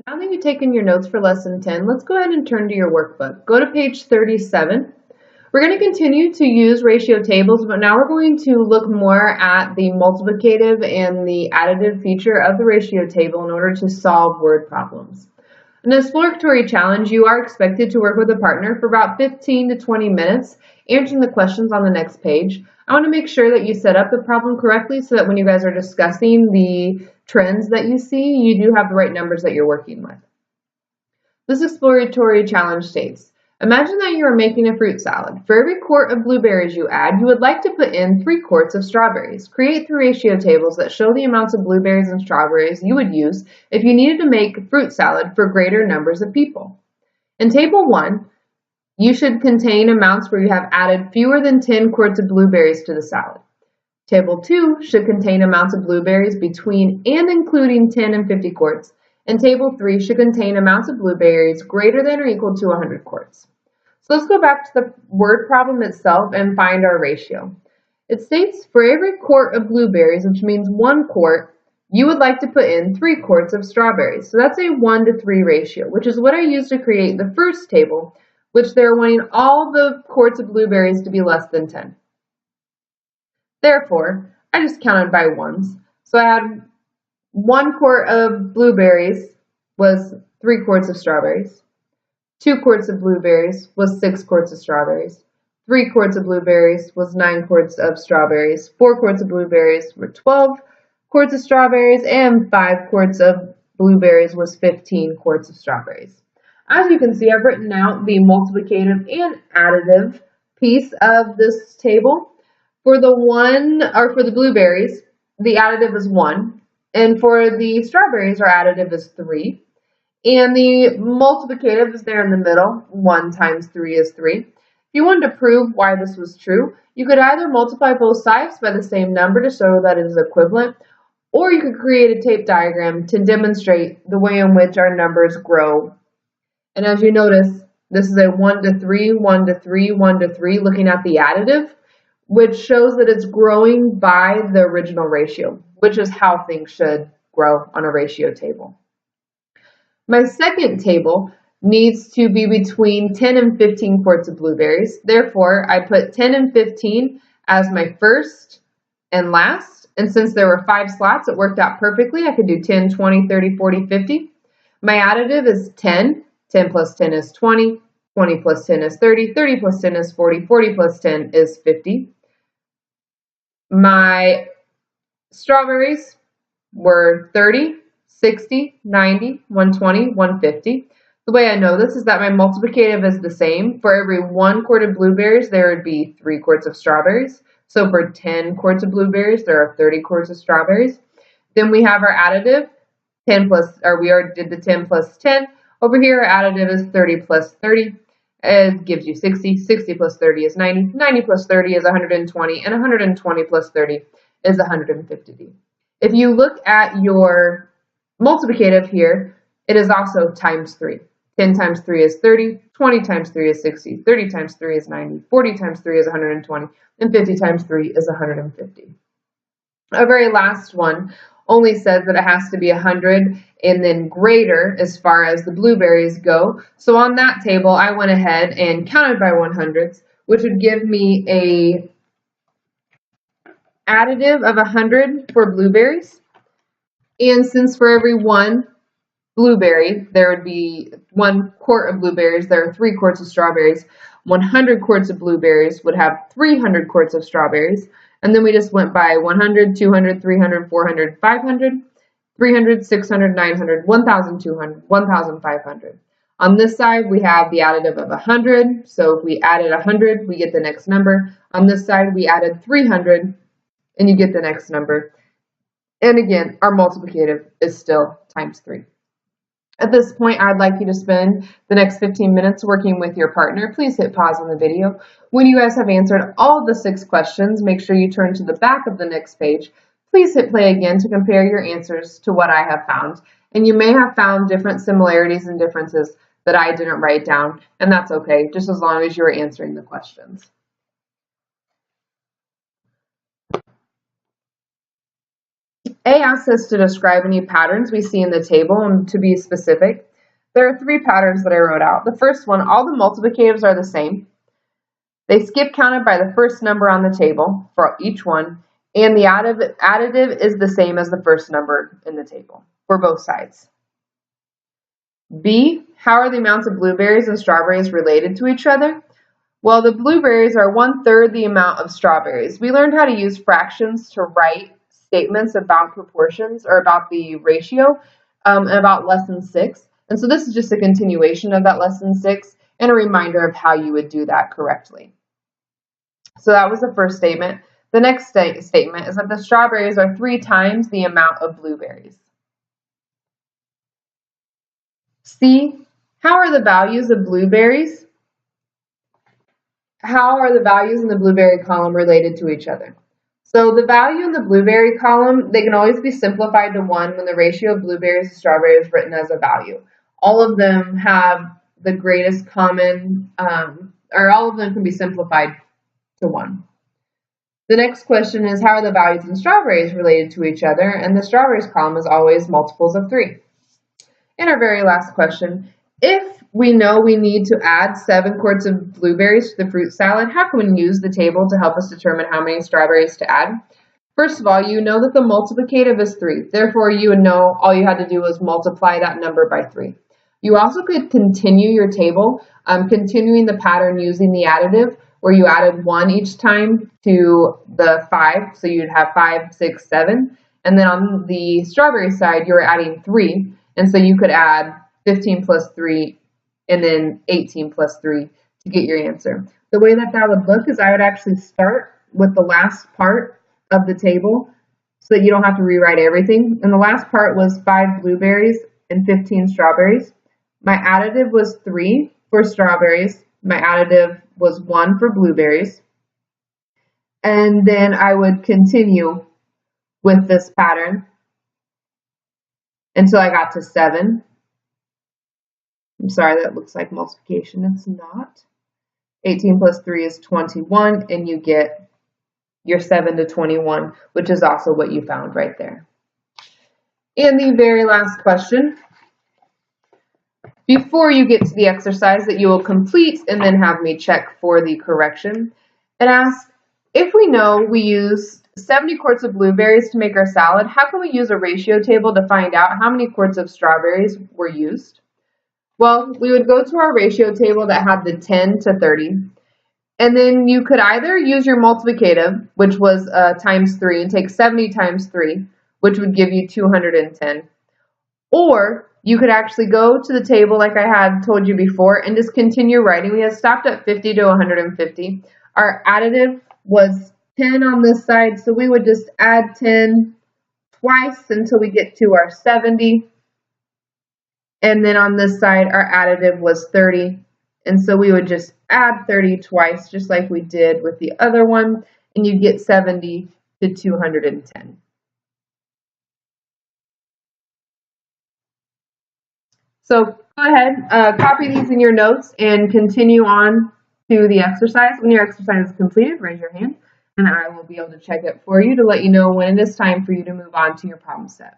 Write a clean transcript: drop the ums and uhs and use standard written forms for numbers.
Now that you've taken your notes for lesson 10, let's go ahead and turn to your workbook. Go to page 37. We're going to continue to use ratio tables, but now we're going to look more at the multiplicative and the additive feature of the ratio table in order to solve word problems. In an exploratory challenge, you are expected to work with a partner for about 15 to 20 minutes, answering the questions on the next page. I want to make sure that you set up the problem correctly so that when you guys are discussing the trends that you see, you do have the right numbers that you're working with. This exploratory challenge states, imagine that you are making a fruit salad. For every quart of blueberries you add, you would like to put in 3 quarts of strawberries. Create 3 ratio tables that show the amounts of blueberries and strawberries you would use if you needed to make a fruit salad for greater numbers of people. In table 1, you should contain amounts where you have added fewer than 10 quarts of blueberries to the salad. Table 2 should contain amounts of blueberries between and including 10 and 50 quarts, and Table 3 should contain amounts of blueberries greater than or equal to 100 quarts. So let's go back to the word problem itself and find our ratio. It states for every quart of blueberries, which means 1 quart, you would like to put in 3 quarts of strawberries. So that's a 1 to 3 ratio, which is what I used to create the first table, which they're wanting all the quarts of blueberries to be less than 10. Therefore, I just counted by ones. So I had 1 quart of blueberries was 3 quarts of strawberries. 2 quarts of blueberries was 6 quarts of strawberries. 3 quarts of blueberries was 9 quarts of strawberries. 4 quarts of blueberries were 12 quarts of strawberries, and 5 quarts of blueberries was 15 quarts of strawberries. As you can see, I've written out the multiplicative and additive piece of this table. For the blueberries, the additive is 1, and for the strawberries, our additive is 3. And the multiplicative is there in the middle. 1 times 3 is 3. If you wanted to prove why this was true, you could either multiply both sides by the same number to show that it is equivalent, or you could create a tape diagram to demonstrate the way in which our numbers grow. And as you notice, this is a 1 to 3, 1 to 3, 1 to 3, looking at the additive, which shows that it's growing by the original ratio, which is how things should grow on a ratio table. My second table needs to be between 10 and 15 quarts of blueberries. Therefore, I put 10 and 15 as my first and last. And since there were 5 slots, it worked out perfectly. I could do 10, 20, 30, 40, 50. My additive is 10. 10 plus 10 is 20. 20 plus 10 is 30. 30 plus 10 is 40. 40 plus 10 is 50. My strawberries were 30, 60, 90, 120, 150. The way I know this is that my multiplicative is the same. For every 1 quart of blueberries, there would be 3 quarts of strawberries. So for 10 quarts of blueberries, there are 30 quarts of strawberries. Then we have our additive, we already did the 10 plus 10. Over here, our additive is 30 plus 30. It gives you 60. 60 plus 30 is 90. 90 plus 30 is 120. And 120 plus 30 is 150. If you look at your multiplicative here, it is also times 3. 10 times 3 is 30. 20 times 3 is 60. 30 times 3 is 90. 40 times 3 is 120. And 50 times 3 is 150. Our very last one only says that it has to be 100 and then greater as far as the blueberries go. So on that table, I went ahead and counted by 100s, which would give me a additive of 100 for blueberries. And since for every 1 blueberry, there would be 1 quart of blueberries, there are 3 quarts of strawberries. 100 quarts of blueberries would have 300 quarts of strawberries. And then we just went by 100, 200, 300, 400, 500, 300, 600, 900, 1,200, 1,500. On this side, we have the additive of 100. So if we added 100, we get the next number. On this side, we added 300, and you get the next number. And again, our multiplicative is still times 3. At this point, I'd like you to spend the next 15 minutes working with your partner. Please hit pause on the video. When you guys have answered all of the 6 questions, make sure you turn to the back of the next page. Please hit play again to compare your answers to what I have found. And you may have found different similarities and differences that I didn't write down, and that's okay, just as long as you are answering the questions. A asks us to describe any patterns we see in the table, and to be specific, there are 3 patterns that I wrote out. The first one, all the multiplicatives are the same. They skip counted by the first number on the table for each one, and the additive is the same as the first number in the table for both sides. B, how are the amounts of blueberries and strawberries related to each other? Well, the blueberries are 1/3 the amount of strawberries. We learned how to use fractions to write statements about proportions or about the ratio in about lesson 6. And so this is just a continuation of that lesson 6 and a reminder of how you would do that correctly. So that was the first statement. The next statement is that the strawberries are 3 times the amount of blueberries. C, how are the values of blueberries? How are the values in the blueberry column related to each other? So the value in the blueberry column, they can always be simplified to 1 when the ratio of blueberries to strawberries is written as a value. All of them have the greatest common, or all of them can be simplified to 1. The next question is, how are the values in strawberries related to each other? And the strawberries column is always multiples of 3. And our very last question, if we know we need to add 7 quarts of blueberries to the fruit salad, how can we use the table to help us determine how many strawberries to add? First of all, you know that the multiplicative is 3. Therefore, you would know all you had to do was multiply that number by 3. You also could continue your table, continuing the pattern using the additive, where you added 1 each time to the 5, so you'd have 5, 6, 7. And then on the strawberry side, you were adding 3, and so you could add 15 plus 3 and then 18 plus 3 to get your answer. The way that would look is I would actually start with the last part of the table so that you don't have to rewrite everything. And the last part was 5 blueberries and 15 strawberries. My additive was 3 for strawberries. My additive was 1 for blueberries. And then I would continue with this pattern until I got to 7. I'm sorry, that looks like multiplication. It's not. 18 plus 3 is 21, and you get your 7 to 21, which is also what you found right there. And the very last question, before you get to the exercise that you will complete and then have me check for the correction, it asks, if we know we use 70 quarts of blueberries to make our salad, how can we use a ratio table to find out how many quarts of strawberries were used? Well, we would go to our ratio table that had the 10 to 30, and then you could either use your multiplicative, which was times 3, and take 70 times 3, which would give you 210, or you could actually go to the table like I had told you before and just continue writing. We had stopped at 50 to 150. Our additive was 10 on this side, so we would just add 10 twice until we get to our 70. And then on this side, our additive was 30. And so we would just add 30 twice, just like we did with the other one, and you get 70 to 210. So go ahead, copy these in your notes and continue on to the exercise. When your exercise is completed, raise your hand, and I will be able to check it for you to let you know when it is time for you to move on to your problem set.